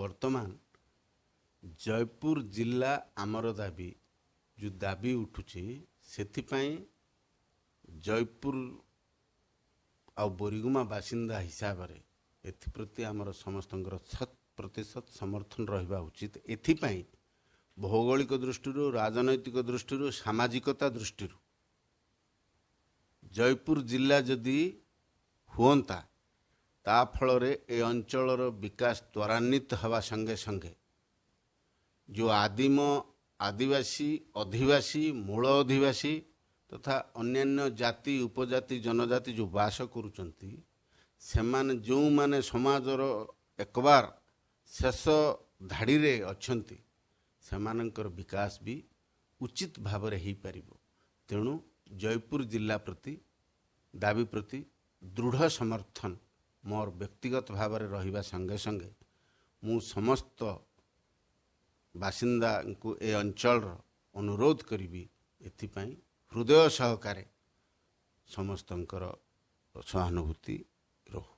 ବର୍ତ୍ତମାନ जयपुर जिला आमर दाबी जो दाबी उठुची सेथिपाई जयपुर आ बोरीगुमा बासिंदा हिसाब रे एथिप्रति आमर समस्तंकर 100% समर्थन रहिबा उचित। एथिपाई भौगोलिक दृष्टि राजनैतिक दृष्टि सामाजिकता दृष्टि जयपुर जिला जदि हुअंता ता फल ए अंचलर विकास त्वरान्वित हवा संगे संगे जो आदिम आदिवासी अधिवासी मूल अधिवासी तथा अन्यान्य जाति उपजाति जनजाति जो बास करुचंती सेमान जो माने समाजर एकबार शेष धाड़ी रे अछंती सेमानंकर विकास भी उचित भाव रे ही परिबो। तेणु जयपुर जिला प्रति दाबी प्रति दृढ़ समर्थन मोर व्यक्तिगत भाव रे रहिबा संगे संगे मु समस्त बासिंदा को ए अंचल अनुरोध करी एथिपाई हृदय सहकारे समस्तंकर सहानुभूति रहो।